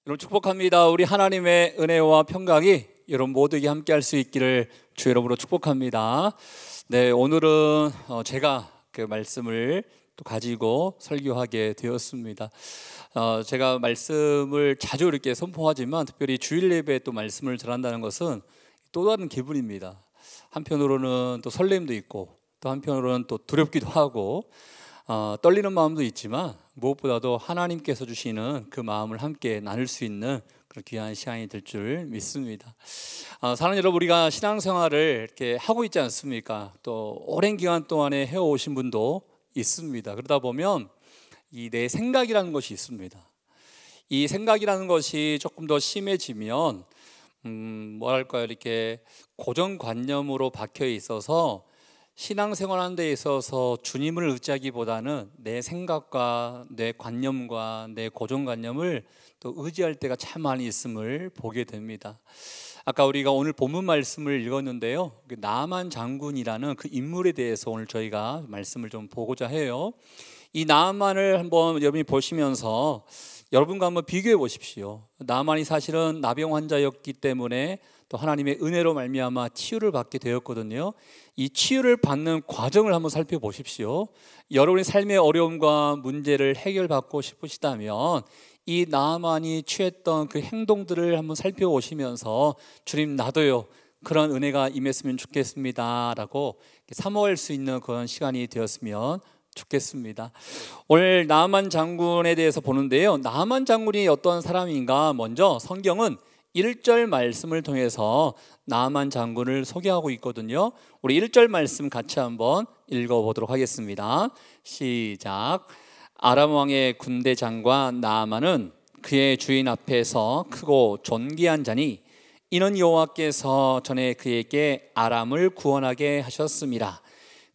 여러분 축복합니다. 우리 하나님의 은혜와 평강이 여러분 모두에게 함께 할 수 있기를 주 여러분으로 축복합니다. 네, 오늘은 제가 그 말씀을 또 가지고 설교하게 되었습니다. 제가 말씀을 자주 이렇게 선포하지만 특별히 주일 예배에 또 말씀을 전한다는 것은 또 다른 기분입니다. 한편으로는 또 설렘도 있고 또 한편으로는 또 두렵기도 하고 떨리는 마음도 있지만 무엇보다도 하나님께서 주시는 그 마음을 함께 나눌 수 있는 그런 귀한 시간이 될 줄 믿습니다. 사랑하는 여러분, 우리가 신앙생활을 이렇게 하고 있지 않습니까? 또 오랜 기간 동안에 해오신 분도 있습니다. 그러다 보면 이 내 생각이라는 것이 있습니다. 이 생각이라는 것이 조금 더 심해지면 뭐랄까요, 이렇게 고정관념으로 박혀 있어서 신앙생활하는 데 있어서 주님을 의지하기보다는 내 생각과 내 관념과 내 고정관념을 또 의지할 때가 참 많이 있음을 보게 됩니다. 아까 우리가 오늘 본문 말씀을 읽었는데요, 나만 장군이라는 그 인물에 대해서 오늘 저희가 말씀을 좀 보고자 해요. 이 나만을 한번 여러분이 보시면서 여러분과 한번 비교해 보십시오. 나만이 사실은 나병 환자였기 때문에 또 하나님의 은혜로 말미암아 치유를 받게 되었거든요. 이 치유를 받는 과정을 한번 살펴보십시오. 여러분의 삶의 어려움과 문제를 해결받고 싶으시다면 이 나만이 취했던 그 행동들을 한번 살펴보시면서 주님, 나도요 그런 은혜가 임했으면 좋겠습니다 라고 사모할 수 있는 그런 시간이 되었으면 좋겠습니다. 오늘 나만 장군에 대해서 보는데요, 나만 장군이 어떤 사람인가, 먼저 성경은 1절 말씀을 통해서 나만 장군을 소개하고 있거든요. 우리 1절 말씀 같이 한번 읽어보도록 하겠습니다. 시작. 아람 왕의 군대 장관 나아만은 그의 주인 앞에서 크고 존귀한 자니 이는 여호와께서 전에 그에게 아람을 구원하게 하셨습니다.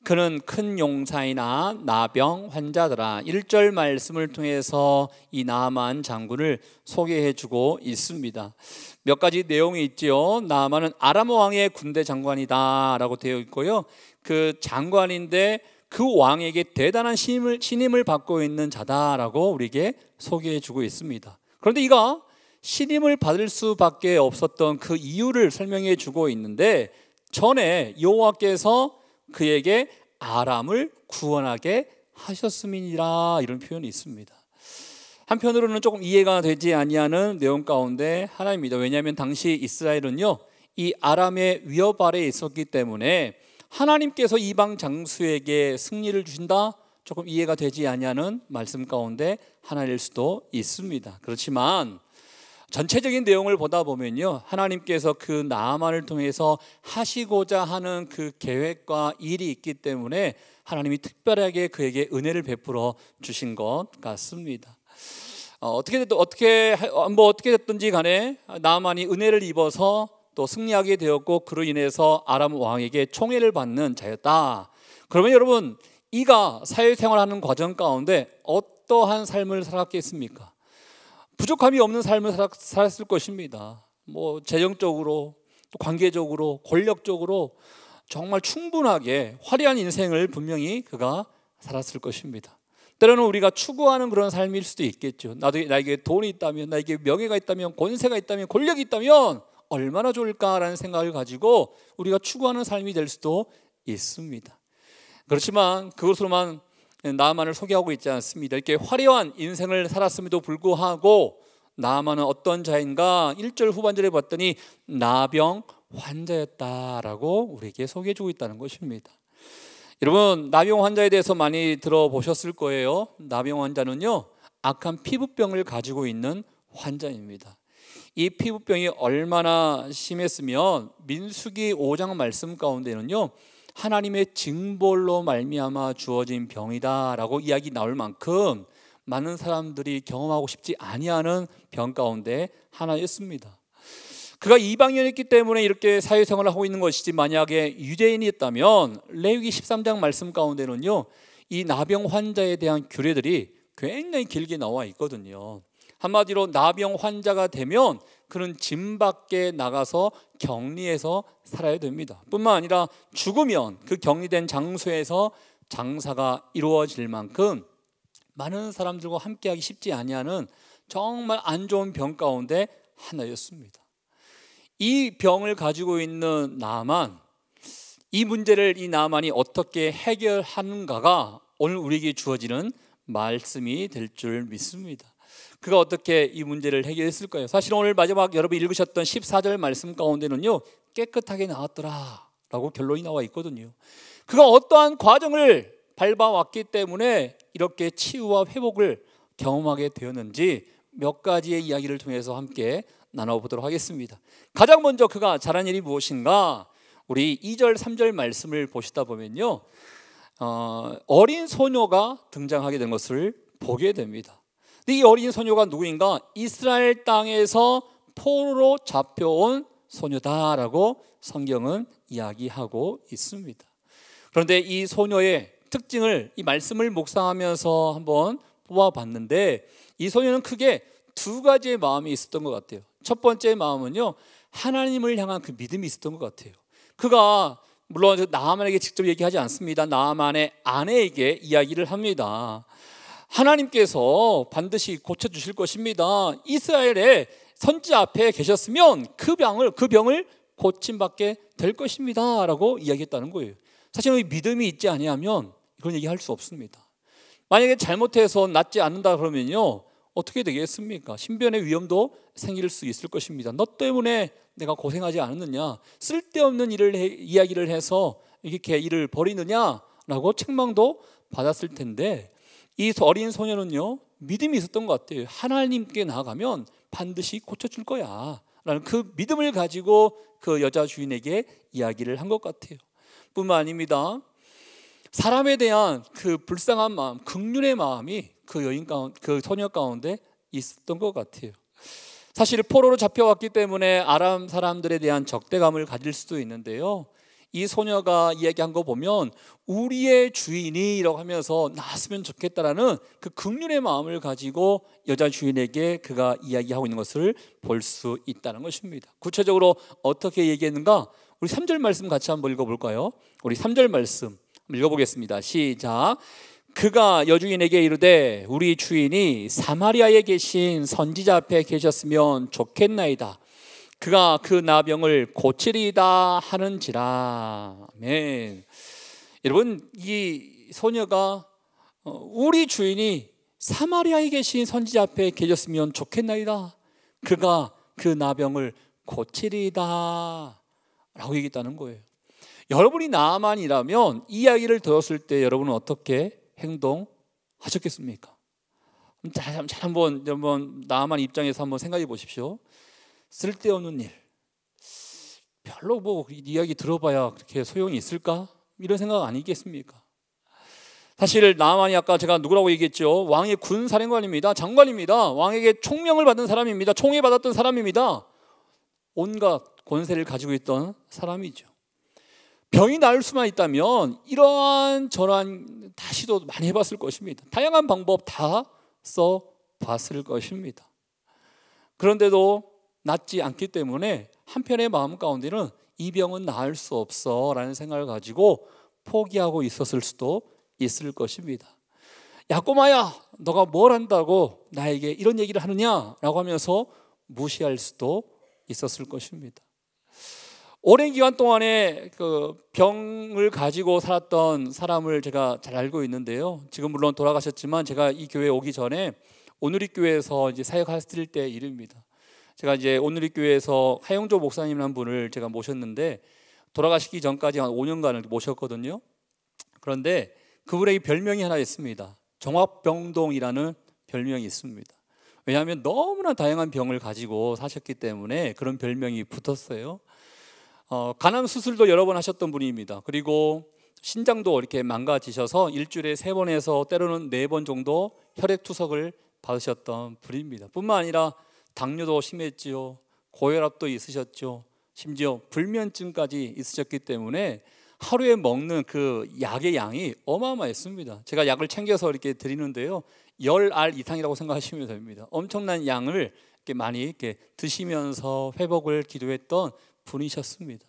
그는 큰 용사이나 나병 환자더라. 1절 말씀을 통해서 이 나아만 장군을 소개해주고 있습니다. 몇 가지 내용이 있지요. 나아만은 아람 왕의 군대 장관이다 라고 되어 있고요, 그 장관인데 그 왕에게 대단한 신임을 받고 있는 자다라고 우리에게 소개해주고 있습니다. 그런데 이가 신임을 받을 수밖에 없었던 그 이유를 설명해 주고 있는데, 전에 여호와께서 그에게 아람을 구원하게 하셨음이니라, 이런 표현이 있습니다. 한편으로는 조금 이해가 되지 아니하는 내용 가운데 하나입니다. 왜냐하면 당시 이스라엘은요 이 아람의 위협 아래에 있었기 때문에 하나님께서 이방 장수에게 승리를 주신다, 조금 이해가 되지 아니하는 말씀 가운데 하나일 수도 있습니다. 그렇지만 전체적인 내용을 보다 보면요, 하나님께서 그 나아만을 통해서 하시고자 하는 그 계획과 일이 있기 때문에 하나님이 특별하게 그에게 은혜를 베풀어 주신 것 같습니다. 어떻게 됐든지 간에 나아만이 은혜를 입어서 또 승리하게 되었고, 그로 인해서 아람 왕에게 총애를 받는 자였다. 그러면 여러분, 이가 사회생활하는 과정 가운데 어떠한 삶을 살았겠습니까? 부족함이 없는 삶을 살았을 것입니다. 재정적으로, 또 관계적으로, 권력적으로 정말 충분하게 화려한 인생을 분명히 그가 살았을 것입니다. 때로는 우리가 추구하는 그런 삶일 수도 있겠죠. 나에게 돈이 있다면, 나에게 명예가 있다면, 권세가 있다면, 권력이 있다면 얼마나 좋을까라는 생각을 가지고 우리가 추구하는 삶이 될 수도 있습니다. 그렇지만 그것으로만 나아만을 소개하고 있지 않습니다. 이렇게 화려한 인생을 살았음에도 불구하고 나아만은 어떤 자인가, 1절 후반절에 봤더니 나병 환자였다라고 우리에게 소개해주고 있다는 것입니다. 여러분, 나병 환자에 대해서 많이 들어보셨을 거예요. 나병 환자는요 악한 피부병을 가지고 있는 환자입니다. 이 피부병이 얼마나 심했으면 민수기 5장 말씀 가운데는요 하나님의 징벌로 말미암아 주어진 병이다라고 이야기 나올 만큼 많은 사람들이 경험하고 싶지 아니하는 병 가운데 하나였습니다. 그가 이방인이었기 때문에 이렇게 사회생활을 하고 있는 것이지, 만약에 유대인이었다면 레위기 13장 말씀 가운데는요 이 나병 환자에 대한 규례들이 굉장히 길게 나와 있거든요. 한마디로 나병 환자가 되면 그는 집 밖에 나가서 격리해서 살아야 됩니다. 뿐만 아니라 죽으면 그 격리된 장소에서 장사가 이루어질 만큼 많은 사람들과 함께하기 쉽지 아니하는 정말 안 좋은 병 가운데 하나였습니다. 이 병을 가지고 있는 나아만, 이 문제를 이 나아만이 어떻게 해결하는가가 오늘 우리에게 주어지는 말씀이 될 줄 믿습니다. 그가 어떻게 이 문제를 해결했을까요? 사실 오늘 마지막 여러분이 읽으셨던 14절 말씀 가운데는요, 깨끗하게 나았더라 라고 결론이 나와 있거든요. 그가 어떠한 과정을 밟아왔기 때문에 이렇게 치유와 회복을 경험하게 되었는지 몇 가지의 이야기를 통해서 함께 나눠보도록 하겠습니다. 가장 먼저 그가 잘한 일이 무엇인가? 우리 2절 3절 말씀을 보시다 보면요, 어린 소녀가 등장하게 된 것을 보게 됩니다. 근데 이 어린 소녀가 누구인가? 이스라엘 땅에서 포로로 잡혀온 소녀다라고 성경은 이야기하고 있습니다. 그런데 이 소녀의 특징을 이 말씀을 묵상하면서 한번 뽑아봤는데, 이 소녀는 크게 두 가지의 마음이 있었던 것 같아요. 첫 번째 마음은요, 하나님을 향한 그 믿음이 있었던 것 같아요. 그가 물론 나아만에게 직접 얘기하지 않습니다. 나아만의 아내에게 이야기를 합니다. 하나님께서 반드시 고쳐주실 것입니다. 이스라엘의 선지 앞에 계셨으면 그 병을 고침받게 될 것입니다 라고 이야기했다는 거예요. 사실 믿음이 있지 아니하면 그런 얘기 할 수 없습니다. 만약에 잘못해서 낫지 않는다 그러면요, 어떻게 되겠습니까? 신변의 위험도 생길 수 있을 것입니다. 너 때문에 내가 고생하지 않았느냐, 쓸데없는 이야기를 해서 이렇게 일을 벌이느냐라고 책망도 받았을 텐데, 이 어린 소녀는요, 믿음이 있었던 것 같아요. 하나님께 나아가면 반드시 고쳐줄 거야 라는 그 믿음을 가지고 그 여자 주인에게 이야기를 한 것 같아요. 뿐만 아닙니다. 사람에 대한 그 불쌍한 마음, 긍휼의 마음이 그 소녀 가운데 있었던 것 같아요. 사실 포로로 잡혀왔기 때문에 아람 사람들에 대한 적대감을 가질 수도 있는데요, 이 소녀가 이야기한 거 보면 우리의 주인이라고 하면서 나았으면 좋겠다라는 그 긍휼의 마음을 가지고 여자 주인에게 그가 이야기하고 있는 것을 볼 수 있다는 것입니다. 구체적으로 어떻게 얘기했는가? 우리 3절 말씀 같이 한번 읽어볼까요? 우리 3절 말씀 읽어보겠습니다. 시작. 그가 여주인에게 이르되 우리 주인이 사마리아에 계신 선지자 앞에 계셨으면 좋겠나이다. 그가 그 나병을 고치리이다 하는지라. 아멘. 여러분, 이 소녀가 우리 주인이 사마리아에 계신 선지자 앞에 계셨으면 좋겠나이다. 그가 그 나병을 고치리이다 라고 얘기했다는 거예요. 여러분이 나아만이라면 이 이야기를 들었을 때 여러분은 어떻게 행동하셨겠습니까? 잘 한번 나아만 입장에서 한번 생각해 보십시오. 쓸데없는 일, 별로 뭐 이야기 들어봐야 그렇게 소용이 있을까? 이런 생각 아니겠습니까? 사실 나아만이 아까 제가 누구라고 얘기했죠? 왕의 군사령관입니다. 장관입니다. 왕에게 총명을 받은 사람입니다. 총애받았던 사람입니다. 온갖 권세를 가지고 있던 사람이죠. 병이 나을 수만 있다면 이러한 저러한 다 시도 많이 해봤을 것입니다. 다양한 방법 다 써봤을 것입니다. 그런데도 낫지 않기 때문에 한편의 마음 가운데는 이 병은 나을 수 없어 라는 생각을 가지고 포기하고 있었을 수도 있을 것입니다. 야 꼬마야, 너가 뭘 한다고 나에게 이런 얘기를 하느냐 라고 하면서 무시할 수도 있었을 것입니다. 오랜 기간 동안에 그 병을 가지고 살았던 사람을 제가 잘 알고 있는데요, 지금 물론 돌아가셨지만 제가 이 교회에 오기 전에 오누리교회에서 이제 사역했을 때 일입니다. 제가 이제 오누리교회에서 하영조 목사님이라는 분을 제가 모셨는데 돌아가시기 전까지 한 5년간을 모셨거든요. 그런데 그분에게 별명이 하나 있습니다. 종합병동이라는 별명이 있습니다. 왜냐하면 너무나 다양한 병을 가지고 사셨기 때문에 그런 별명이 붙었어요. 간암 수술도 여러 번 하셨던 분입니다. 그리고 신장도 이렇게 망가지셔서 일주일에 3번에서 때로는 4번 정도 혈액투석을 받으셨던 분입니다. 뿐만 아니라 당뇨도 심했지요, 고혈압도 있으셨죠, 심지어 불면증까지 있으셨기 때문에 하루에 먹는 그 약의 양이 어마어마했습니다. 제가 약을 챙겨서 이렇게 드리는데요, 10알 이상이라고 생각하시면 됩니다. 엄청난 양을 이렇게 많이 이렇게 드시면서 회복을 기도했던 분이셨습니다.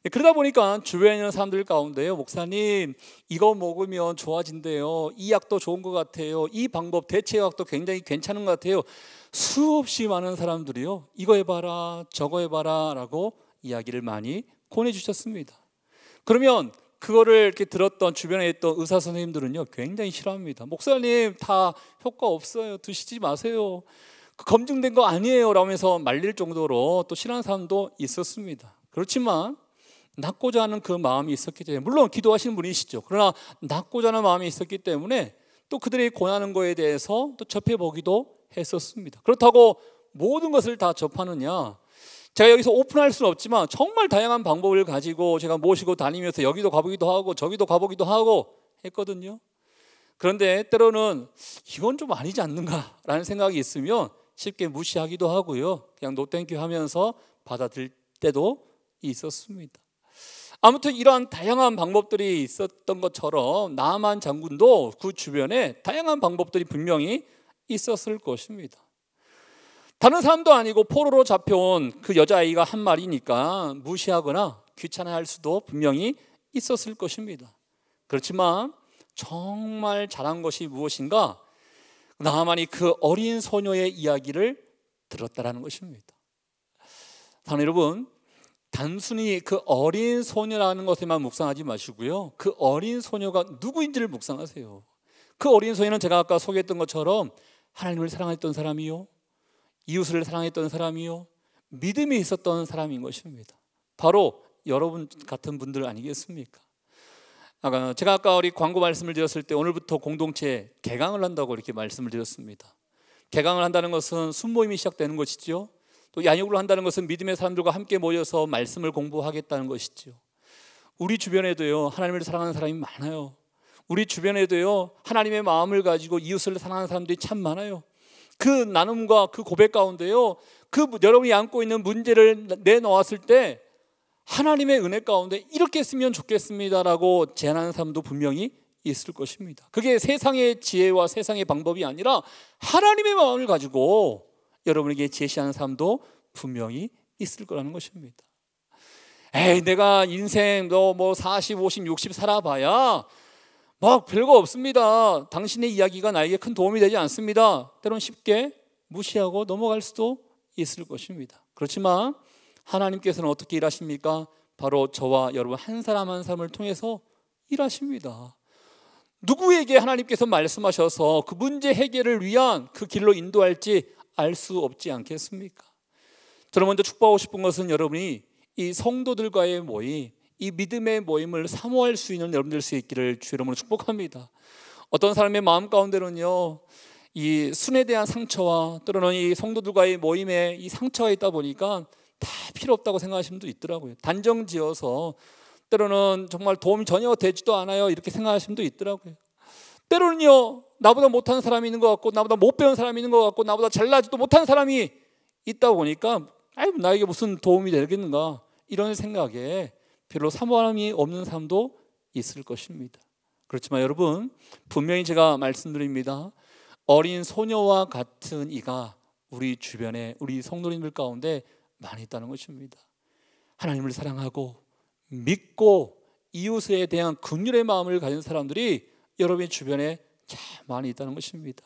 그러다 보니까 주변에 있는 사람들 가운데요, 목사님 이거 먹으면 좋아진대요, 이 약도 좋은 것 같아요, 이 방법 대체약도 굉장히 괜찮은 것 같아요. 수없이 많은 사람들이요, 이거 해봐라 저거 해봐라 라고 이야기를 많이 권해주셨습니다. 그러면 그거를 이렇게 들었던 주변에 있던 의사 선생님들은요 굉장히 싫어합니다. 목사님 다 효과 없어요, 드시지 마세요, 검증된 거 아니에요 라면서 말릴 정도로 또 싫어하는 사람도 있었습니다. 그렇지만 낫고자 하는 그 마음이 있었기 때문에, 물론 기도하시는 분이시죠. 그러나 낫고자 하는 마음이 있었기 때문에 또 그들이 권하는 거에 대해서 또 접해보기도 했었습니다. 그렇다고 모든 것을 다 접하느냐, 제가 여기서 오픈할 수는 없지만 정말 다양한 방법을 가지고 제가 모시고 다니면서 여기도 가보기도 하고 저기도 가보기도 하고 했거든요. 그런데 때로는 이건 좀 아니지 않는가라는 생각이 있으면 쉽게 무시하기도 하고요, 그냥 노땡큐 하면서 받아들일 때도 있었습니다. 아무튼 이러한 다양한 방법들이 있었던 것처럼 나만 장군도 그 주변에 다양한 방법들이 분명히 있었을 것입니다. 다른 사람도 아니고 포로로 잡혀온 그 여자아이가 한 말이니까 무시하거나 귀찮아할 수도 분명히 있었을 것입니다. 그렇지만 정말 잘한 것이 무엇인가, 나만이 그 어린 소녀의 이야기를 들었다라는 것입니다. 사랑하는 여러분, 단순히 그 어린 소녀라는 것에만 묵상하지 마시고요, 그 어린 소녀가 누구인지를 묵상하세요. 그 어린 소녀는 제가 아까 소개했던 것처럼 하나님을 사랑했던 사람이요, 이웃을 사랑했던 사람이요, 믿음이 있었던 사람인 것입니다. 바로 여러분 같은 분들 아니겠습니까? 제가 아까 우리 광고 말씀을 드렸을 때 오늘부터 공동체 개강을 한다고 이렇게 말씀을 드렸습니다. 개강을 한다는 것은 순모임이 시작되는 것이죠. 또 양육을 한다는 것은 믿음의 사람들과 함께 모여서 말씀을 공부하겠다는 것이죠. 우리 주변에도요 하나님을 사랑하는 사람이 많아요. 우리 주변에도요 하나님의 마음을 가지고 이웃을 사랑하는 사람들이 참 많아요. 그 나눔과 그 고백 가운데요, 그 여러분이 안고 있는 문제를 내놓았을 때 하나님의 은혜 가운데 이렇게 했으면 좋겠습니다라고 제안하는 사람도 분명히 있을 것입니다. 그게 세상의 지혜와 세상의 방법이 아니라 하나님의 마음을 가지고 여러분에게 제시하는 사람도 분명히 있을 거라는 것입니다. 에이, 내가 인생 뭐 40, 50, 60 살아봐야 막 별거 없습니다, 당신의 이야기가 나에게 큰 도움이 되지 않습니다, 때론 쉽게 무시하고 넘어갈 수도 있을 것입니다. 그렇지만 하나님께서는 어떻게 일하십니까? 바로 저와 여러분 한 사람 한 사람을 통해서 일하십니다. 누구에게 하나님께서 말씀하셔서 그 문제 해결을 위한 그 길로 인도할지 알 수 없지 않겠습니까? 저는 먼저 축복하고 싶은 것은 여러분이 이 성도들과의 모임, 이 믿음의 모임을 사모할 수 있는 여러분들 수 있기를 주 이름으로 축복합니다. 어떤 사람의 마음 가운데는요 이 순에 대한 상처와 때로는 이 성도들과의 모임에 이 상처가 있다 보니까 다 필요 없다고 생각하시는 분도 있더라고요. 단정지어서 때로는 정말 도움이 전혀 되지도 않아요 이렇게 생각하시는 분도 있더라고요. 때로는요 나보다 못하는 사람이 있는 것 같고, 나보다 못 배운 사람이 있는 것 같고, 나보다 잘나지도 못하는 사람이 있다 보니까 아이고 나에게 무슨 도움이 되겠는가, 이런 생각에 별로 사모함이 없는 사람도 있을 것입니다. 그렇지만 여러분, 분명히 제가 말씀드립니다. 어린 소녀와 같은 이가 우리 주변에, 우리 성도님들 가운데 많이 있다는 것입니다. 하나님을 사랑하고 믿고 이웃에 대한 긍휼의 마음을 가진 사람들이 여러분의 주변에 참 많이 있다는 것입니다.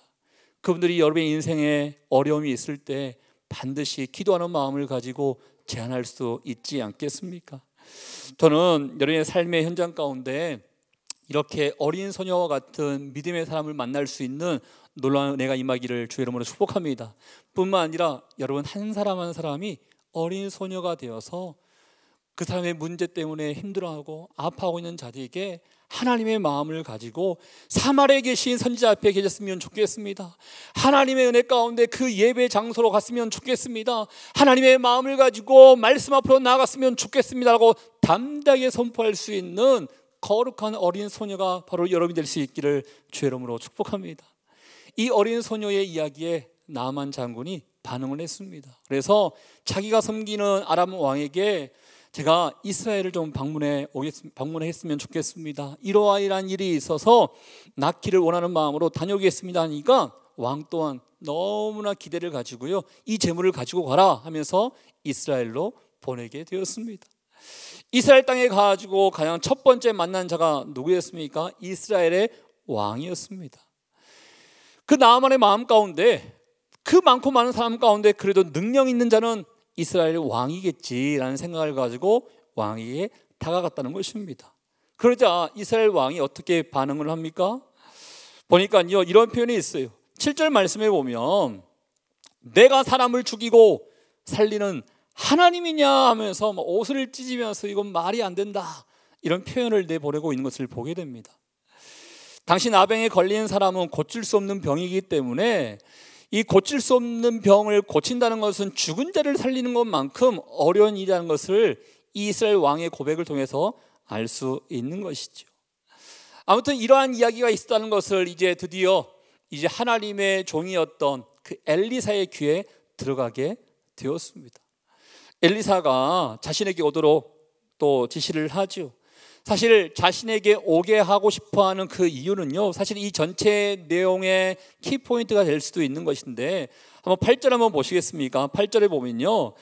그분들이 여러분의 인생에 어려움이 있을 때 반드시 기도하는 마음을 가지고 제안할 수 있지 않겠습니까? 저는 여러분의 삶의 현장 가운데 이렇게 어린 소녀와 같은 믿음의 사람을 만날 수 있는 놀라운 은혜가 임하기를 주의 이름으로 축복합니다. 뿐만 아니라 여러분 한 사람 한 사람이 어린 소녀가 되어서 그 사람의 문제 때문에 힘들어하고 아파하고 있는 자들에게 하나님의 마음을 가지고 사마리아에 계신 선지자 앞에 계셨으면 좋겠습니다. 하나님의 은혜 가운데 그 예배 장소로 갔으면 좋겠습니다. 하나님의 마음을 가지고 말씀 앞으로 나아갔으면 좋겠습니다 라고 담대하게 선포할 수 있는 거룩한 어린 소녀가 바로 여러분이 될 수 있기를 주의 이름으로 축복합니다. 이 어린 소녀의 이야기에 나만 장군이 반응을 했습니다. 그래서 자기가 섬기는 아람 왕에게 제가 이스라엘을 좀 방문했으면 좋겠습니다. 이러한 일이 있어서 낳기를 원하는 마음으로 다녀오겠습니다 하니까 왕 또한 너무나 기대를 가지고요, 이 재물을 가지고 가라 하면서 이스라엘로 보내게 되었습니다. 이스라엘 땅에 가지고 가장 첫 번째 만난 자가 누구였습니까? 이스라엘의 왕이었습니다. 그 나아만의 마음 가운데, 그 많고 많은 사람 가운데 그래도 능력 있는 자는 이스라엘의 왕이겠지라는 생각을 가지고 왕에게 다가갔다는 것입니다. 그러자 이스라엘 왕이 어떻게 반응을 합니까? 보니까요, 이런 표현이 있어요. 7절 말씀에 보면 내가 사람을 죽이고 살리는 하나님이냐 하면서 옷을 찢으면서 이건 말이 안 된다, 이런 표현을 내보내고 있는 것을 보게 됩니다. 당시 나병에 걸린 사람은 고칠 수 없는 병이기 때문에 이 고칠 수 없는 병을 고친다는 것은 죽은 자를 살리는 것만큼 어려운 일이라는 것을 이스라엘 왕의 고백을 통해서 알 수 있는 것이죠. 아무튼 이러한 이야기가 있었다는 것을 드디어 하나님의 종이었던 그 엘리사의 귀에 들어가게 되었습니다. 엘리사가 자신에게 오도록 또 지시를 하죠. 사실 자신에게 오게 하고 싶어하는 그 이유는요, 사실 이 전체 내용의 키포인트가 될 수도 있는 것인데, 한번 8절 한번 보시겠습니까? 8절에 보면요,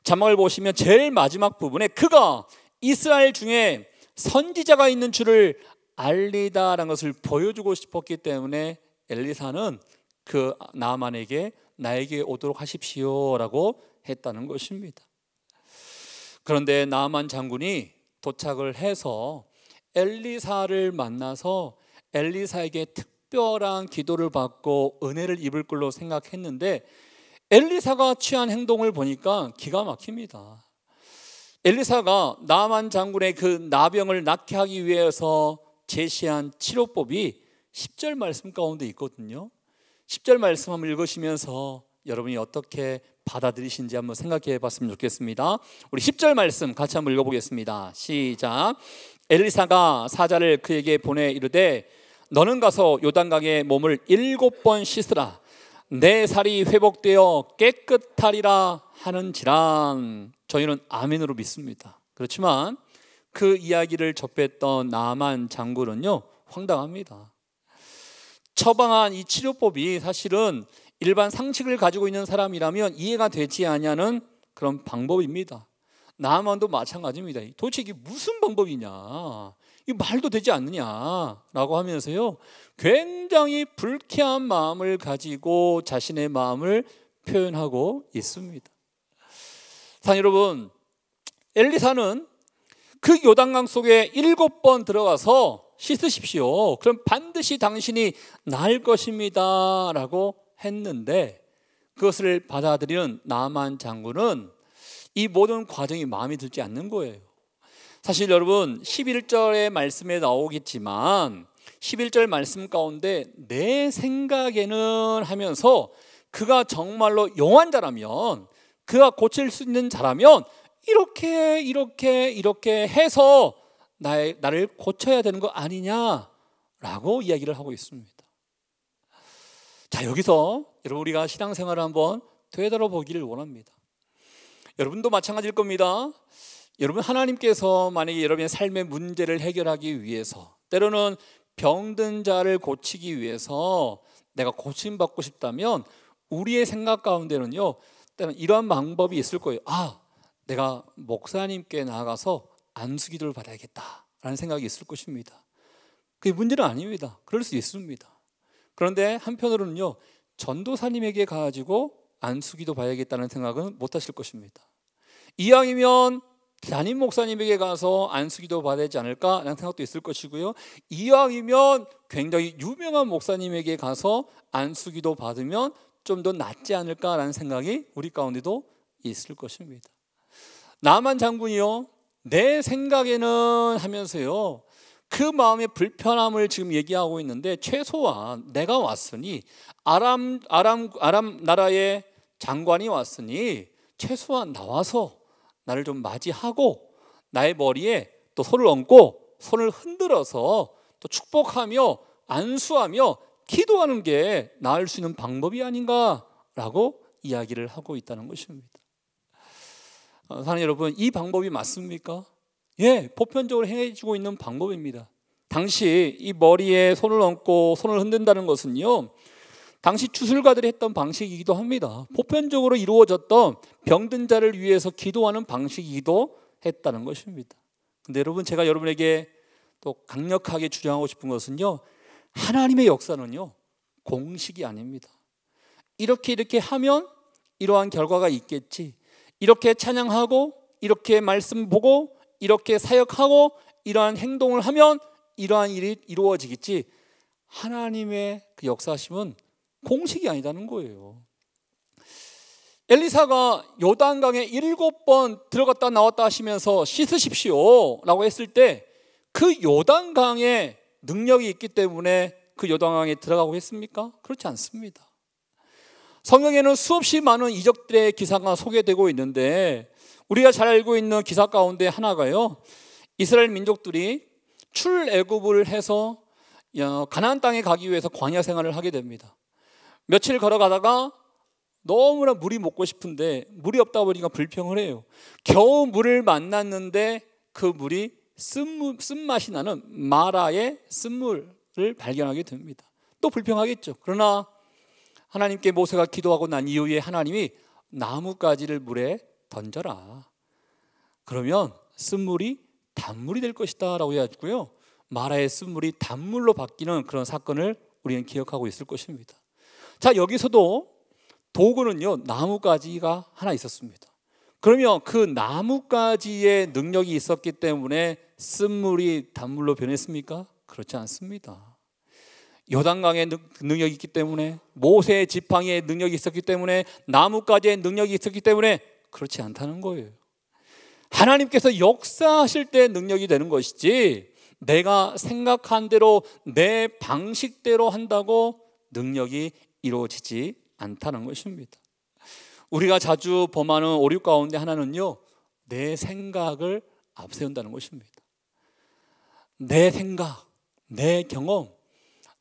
자막을 보시면 제일 마지막 부분에 그가 이스라엘 중에 선지자가 있는 줄을 알리다라는 것을 보여주고 싶었기 때문에 엘리사는 그 나아만에게 나에게 오도록 하십시오라고 했다는 것입니다. 그런데 나아만 장군이 도착을 해서 엘리사를 만나서 엘리사에게 특별한 기도를 받고 은혜를 입을 걸로 생각했는데, 엘리사가 취한 행동을 보니까 기가 막힙니다. 엘리사가 나아만 장군의 그 나병을 낫게 하기 위해서 제시한 치료법이 10절 말씀 가운데 있거든요. 10절 말씀 한번 읽으시면서 여러분이 어떻게 받아들이신지 한번 생각해 봤으면 좋겠습니다. 우리 10절 말씀 같이 한번 읽어보겠습니다. 시작. 엘리사가 사자를 그에게 보내 이르되 너는 가서 요단강에 몸을 7번 씻으라. 내 살이 회복되어 깨끗하리라 하는지라. 저희는 아멘으로 믿습니다. 그렇지만 그 이야기를 접했던 나아만 장군은요, 황당합니다. 처방한 이 치료법이 사실은 일반 상식을 가지고 있는 사람이라면 이해가 되지 않냐는 그런 방법입니다. 나아만도 마찬가지입니다. 도대체 이게 무슨 방법이냐, 이 말도 되지 않느냐라고 하면서요, 굉장히 불쾌한 마음을 가지고 자신의 마음을 표현하고 있습니다. 사 여러분, 엘리사는 그 요단강 속에 7번 들어가서 씻으십시오. 그럼 반드시 당신이 나을 것입니다 라고 했는데, 그것을 받아들이는 나아만 장군은 이 모든 과정이 마음에 들지 않는 거예요. 사실 여러분, 11절의 말씀에 나오겠지만 11절 말씀 가운데 내 생각에는 하면서 그가 정말로 용환자라면, 그가 고칠 수 있는 자라면 이렇게 해서 나를 고쳐야 되는 거 아니냐라고 이야기를 하고 있습니다. 자, 여기서 여러분, 우리가 신앙생활을 한번 되돌아보기를 원합니다. 여러분도 마찬가지일 겁니다. 여러분, 하나님께서 만약에 여러분의 삶의 문제를 해결하기 위해서, 때로는 병든 자를 고치기 위해서 내가 고침받고 싶다면 우리의 생각 가운데는요, 때로는 이러한 방법이 있을 거예요. 내가 목사님께 나아가서 안수기도를 받아야겠다라는 생각이 있을 것입니다. 그게 문제는 아닙니다. 그럴 수 있습니다. 그런데 한편으로는요, 전도사님에게 가가지고 안수기도 봐야겠다는 생각은 못 하실 것입니다. 이왕이면 담임 목사님에게 가서 안수기도 받아야 되지 않을까라는 생각도 있을 것이고요, 이왕이면 굉장히 유명한 목사님에게 가서 안수기도 받으면 좀 더 낫지 않을까라는 생각이 우리 가운데도 있을 것입니다. 나아만 장군이요, 내 생각에는 하면서요, 그 마음의 불편함을 지금 얘기하고 있는데, 최소한 내가 왔으니 아람 나라의 장관이 왔으니 최소한 나와서 나를 좀 맞이하고 나의 머리에 또 손을 얹고 손을 흔들어서 또 축복하며 안수하며 기도하는 게 나을 수 있는 방법이 아닌가라고 이야기를 하고 있다는 것입니다. 사랑하는 여러분, 이 방법이 맞습니까? 예, 보편적으로 행해지고 있는 방법입니다. 당시 이 머리에 손을 얹고 손을 흔든다는 것은요, 당시 주술가들이 했던 방식이기도 합니다. 보편적으로 이루어졌던 병든 자를 위해서 기도하는 방식이기도 했다는 것입니다. 근데 여러분, 제가 여러분에게 또 강력하게 주장하고 싶은 것은요, 하나님의 역사는요 공식이 아닙니다. 이렇게 하면 이러한 결과가 있겠지, 이렇게 찬양하고 이렇게 말씀 보고 이렇게 사역하고 이러한 행동을 하면 이러한 일이 이루어지겠지, 하나님의 그 역사심은 공식이 아니다는 거예요. 엘리사가 요단강에 7번 들어갔다 나왔다 하시면서 씻으십시오 라고 했을 때 그 요단강에 능력이 있기 때문에 그 요단강에 들어가고 했습니까? 그렇지 않습니다. 성경에는 수없이 많은 이적들의 기사가 소개되고 있는데, 우리가 잘 알고 있는 기사 가운데 하나가요, 이스라엘 민족들이 출애굽을 해서 가나안 땅에 가기 위해서 광야 생활을 하게 됩니다. 며칠 걸어가다가 너무나 물이 먹고 싶은데 물이 없다 보니까 불평을 해요. 겨우 물을 만났는데 그 물이 쓴맛이 나는 마라의 쓴물을 발견하게 됩니다. 또 불평하겠죠. 그러나 하나님께 모세가 기도하고 난 이후에 하나님이 나뭇가지를 물에 던져라, 그러면 쓴물이 단물이 될 것이다 라고 해가지고요, 마라의 쓴물이 단물로 바뀌는 그런 사건을 우리는 기억하고 있을 것입니다. 자, 여기서도 도구는요 나뭇가지가 하나 있었습니다. 그러면 그 나뭇가지의 능력이 있었기 때문에 쓴물이 단물로 변했습니까? 그렇지 않습니다. 요단강의 능력이 있기 때문에, 모세의 지팡이의 능력이 있었기 때문에, 나뭇가지의 능력이 있었기 때문에 그렇지 않다는 거예요. 하나님께서 역사하실 때 능력이 되는 것이지, 내가 생각한 대로 내 방식대로 한다고 능력이 이루어지지 않다는 것입니다. 우리가 자주 범하는 오류 가운데 하나는요, 내 생각을 앞세운다는 것입니다. 내 생각, 내 경험,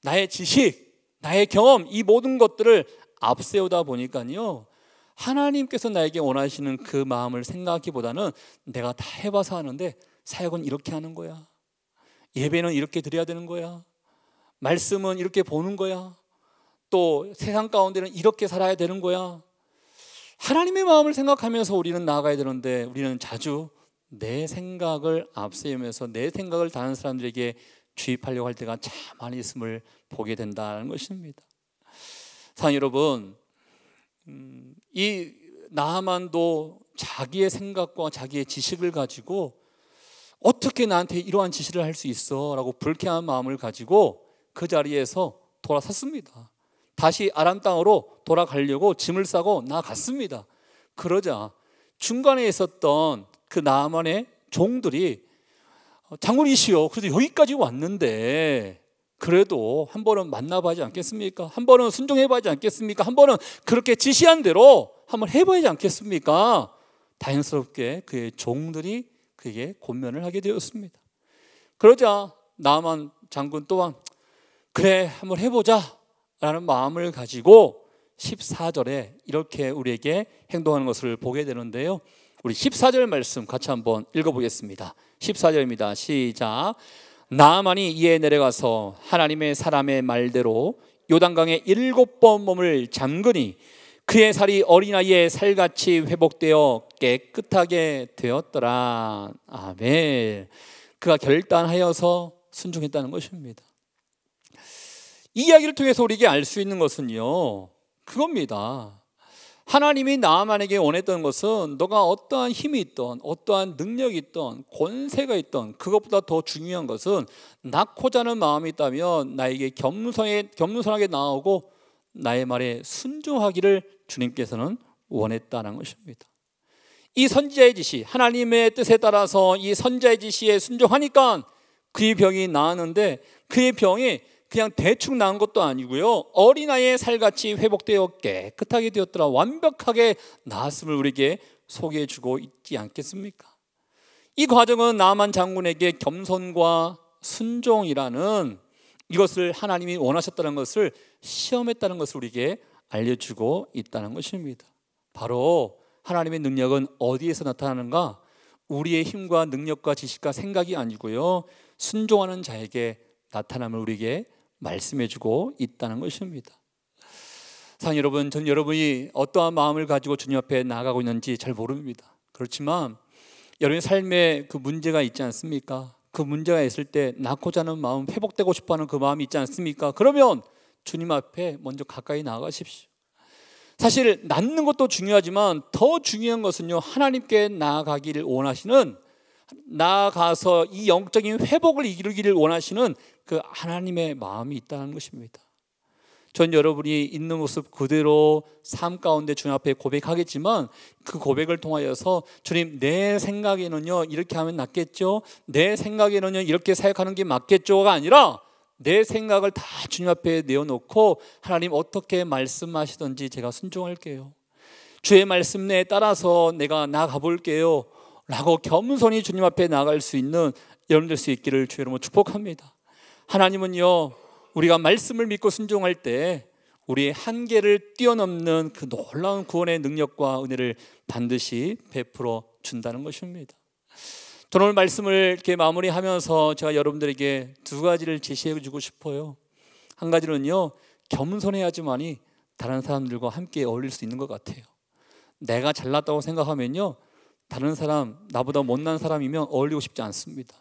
나의 지식, 나의 경험, 이 모든 것들을 앞세우다 보니까요, 하나님께서 나에게 원하시는 그 마음을 생각하기보다는 내가 다 해봐서 하는데 사역은 이렇게 하는 거야, 예배는 이렇게 드려야 되는 거야, 말씀은 이렇게 보는 거야, 또 세상 가운데는 이렇게 살아야 되는 거야. 하나님의 마음을 생각하면서 우리는 나아가야 되는데, 우리는 자주 내 생각을 앞세우면서 내 생각을 다른 사람들에게 주입하려고 할 때가 참 많이 있음을 보게 된다는 것입니다. 사랑 여러분, 이 나하만도 자기의 생각과 자기의 지식을 가지고 어떻게 나한테 이러한 지시를 할 수 있어 라고 불쾌한 마음을 가지고 그 자리에서 돌아섰습니다. 다시 아람 땅으로 돌아가려고 짐을 싸고 나갔습니다. 그러자 중간에 있었던 그 나아만의 종들이, 장군이시여, 그래도 여기까지 왔는데 그래도 한 번은 만나봐야지 않겠습니까? 한 번은 순종해봐야지 않겠습니까? 한 번은 그렇게 지시한 대로 한번 해봐야지 않겠습니까? 다행스럽게 그의 종들이 그에게 권면을 하게 되었습니다. 그러자 나아만 장군 또한 그래, 한번 해보자 라는 마음을 가지고 14절에 이렇게 우리에게 행동하는 것을 보게 되는데요, 우리 14절 말씀 같이 한번 읽어보겠습니다. 14절입니다. 시작. 나아만이 이에 내려가서 하나님의 사람의 말대로 요단강에 7번 몸을 잠그니 그의 살이 어린아이의 살같이 회복되어 깨끗하게 되었더라. 아멘. 그가 결단하여서 순종했다는 것입니다. 이 이야기를 통해서 우리에게 알 수 있는 것은요, 그겁니다. 하나님이 나아만에게 원했던 것은 너가 어떠한 힘이 있던, 어떠한 능력이 있던, 권세가 있던, 그것보다 더 중요한 것은 낳고자 하는 마음이 있다면 나에게 겸손하게 나아오고 나의 말에 순종하기를 주님께서는 원했다는 것입니다. 이 선지자의 지시, 하나님의 뜻에 따라서 이 선지자의 지시에 순종하니까 그의 병이 나았는데, 그의 병이 그냥 대충 나은 것도 아니고요, 어린아이의 살같이 회복되어 깨끗하게 되었더라. 완벽하게 나았음을 우리에게 소개해 주고 있지 않겠습니까? 이 과정은 나아만 장군에게 겸손과 순종이라는 이것을 하나님이 원하셨다는 것을 시험했다는 것을 우리에게 알려주고 있다는 것입니다. 바로 하나님의 능력은 어디에서 나타나는가? 우리의 힘과 능력과 지식과 생각이 아니고요, 순종하는 자에게 나타남을 우리에게 말씀해주고 있다는 것입니다. 사랑 여러분, 전 여러분이 어떠한 마음을 가지고 주님 앞에 나아가고 있는지 잘 모릅니다. 그렇지만 여러분의 삶에 그 문제가 있지 않습니까? 그 문제가 있을 때 낳고자 하는 마음, 회복되고 싶어하는 그 마음이 있지 않습니까? 그러면 주님 앞에 먼저 가까이 나아가십시오. 사실 낳는 것도 중요하지만 더 중요한 것은요, 하나님께 나아가기를 원하시는, 나아가서 이 영적인 회복을 이루기를 원하시는 그 하나님의 마음이 있다는 것입니다. 전 여러분이 있는 모습 그대로 삶 가운데 주님 앞에 고백하겠지만, 그 고백을 통하여서 주님, 내 생각에는요 이렇게 하면 낫겠죠, 내 생각에는요 이렇게 사역하는 게 맞겠죠가 아니라 내 생각을 다 주님 앞에 내어놓고 하나님 어떻게 말씀하시든지 제가 순종할게요, 주의 말씀에 따라서 내가 나아가 볼게요 라고 겸손히 주님 앞에 나아갈 수 있는 여러분 될 수 있기를 주의 이름으로 축복합니다. 하나님은요, 우리가 말씀을 믿고 순종할 때 우리의 한계를 뛰어넘는 그 놀라운 구원의 능력과 은혜를 반드시 베풀어 준다는 것입니다. 저는 오늘 말씀을 이렇게 마무리하면서 제가 여러분들에게 두 가지를 제시해 주고 싶어요. 한 가지는요, 겸손해야지만이 다른 사람들과 함께 어울릴 수 있는 것 같아요. 내가 잘났다고 생각하면요, 다른 사람, 나보다 못난 사람이면 어울리고 싶지 않습니다.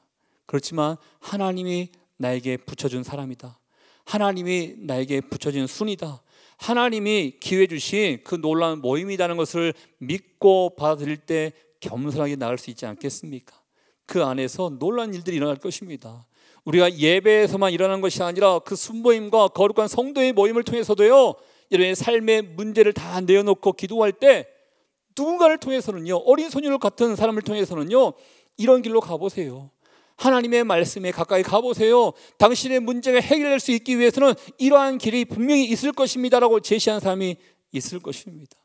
그렇지만 하나님이 나에게 붙여준 사람이다, 하나님이 나에게 붙여진 순이다, 하나님이 기회 주신 그 놀라운 모임이라는 것을 믿고 받아들일 때 겸손하게 나갈 수 있지 않겠습니까? 그 안에서 놀라운 일들이 일어날 것입니다. 우리가 예배에서만 일어나는 것이 아니라 그 순모임과 거룩한 성도의 모임을 통해서도요, 여러분의 삶의 문제를 다 내어놓고 기도할 때 누군가를 통해서는요, 어린 소녀를 같은 사람을 통해서는요, 이런 길로 가보세요, 하나님의 말씀에 가까이 가보세요, 당신의 문제가 해결될 수 있기 위해서는 이러한 길이 분명히 있을 것입니다 라고 제시한 사람이 있을 것입니다.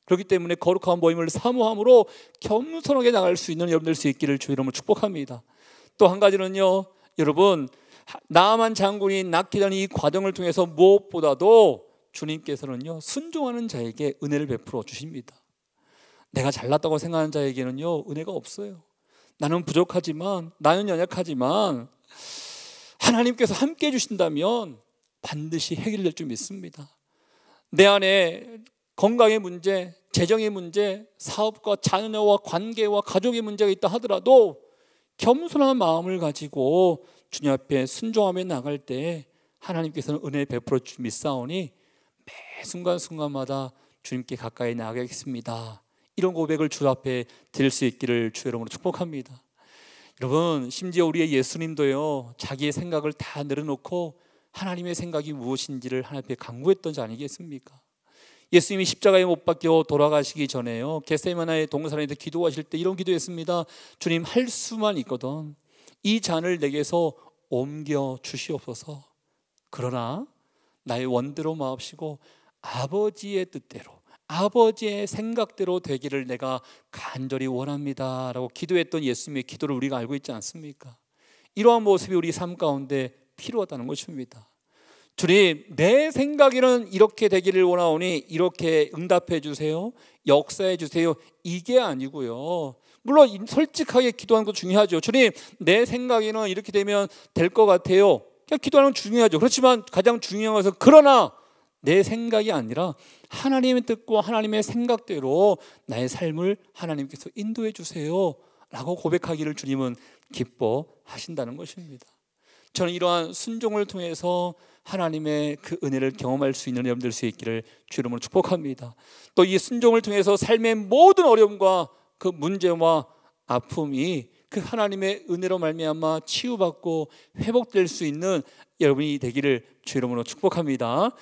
그렇기 때문에 거룩한 모임을 사모함으로 겸손하게 나갈 수 있는 여러분 될 수 있기를 주의 이름으로 축복합니다. 또 한 가지는요, 여러분, 나아만 장군이 낳게 되는 이 과정을 통해서 무엇보다도 주님께서는요, 순종하는 자에게 은혜를 베풀어 주십니다. 내가 잘났다고 생각하는 자에게는요, 은혜가 없어요. 나는 부족하지만, 나는 연약하지만 하나님께서 함께 해주신다면 반드시 해결될 줄 믿습니다. 내 안에 건강의 문제, 재정의 문제, 사업과 자녀와 관계와 가족의 문제가 있다 하더라도 겸손한 마음을 가지고 주님 앞에 순종하며 나갈 때 하나님께서는 은혜 베풀어 주실 믿사오니 매 순간순간마다 주님께 가까이 나가겠습니다, 이런 고백을 주 앞에 드릴 수 있기를 주의 이름으로 축복합니다. 여러분, 심지어 우리의 예수님도요, 자기의 생각을 다 내려놓고 하나님의 생각이 무엇인지를 하나님 앞에 간구했던 자 아니겠습니까? 예수님이 십자가에 못 박혀 돌아가시기 전에요, 겟세마나의 동산에서 기도하실 때 이런 기도했습니다. 주님, 할 수만 있거든 이 잔을 내게서 옮겨 주시옵소서. 그러나 나의 원대로 마옵시고 아버지의 뜻대로, 아버지의 생각대로 되기를 내가 간절히 원합니다 라고 기도했던 예수님의 기도를 우리가 알고 있지 않습니까? 이러한 모습이 우리 삶 가운데 필요하다는 것입니다. 주님, 내 생각에는 이렇게 되기를 원하오니 이렇게 응답해 주세요, 역사해 주세요, 이게 아니고요, 물론 솔직하게 기도하는 것도 중요하죠. 주님, 내 생각에는 이렇게 되면 될 것 같아요, 기도하는 건 중요하죠. 그렇지만 가장 중요한 것은, 그러나 내 생각이 아니라 하나님의 뜻과 하나님의 생각대로 나의 삶을 하나님께서 인도해 주세요 라고 고백하기를 주님은 기뻐하신다는 것입니다. 저는 이러한 순종을 통해서 하나님의 그 은혜를 경험할 수 있는 여러분 될 수 있기를 주 이름으로 축복합니다. 또 이 순종을 통해서 삶의 모든 어려움과 그 문제와 아픔이 그 하나님의 은혜로 말미암아 치유받고 회복될 수 있는 여러분이 되기를 주 이름으로 축복합니다.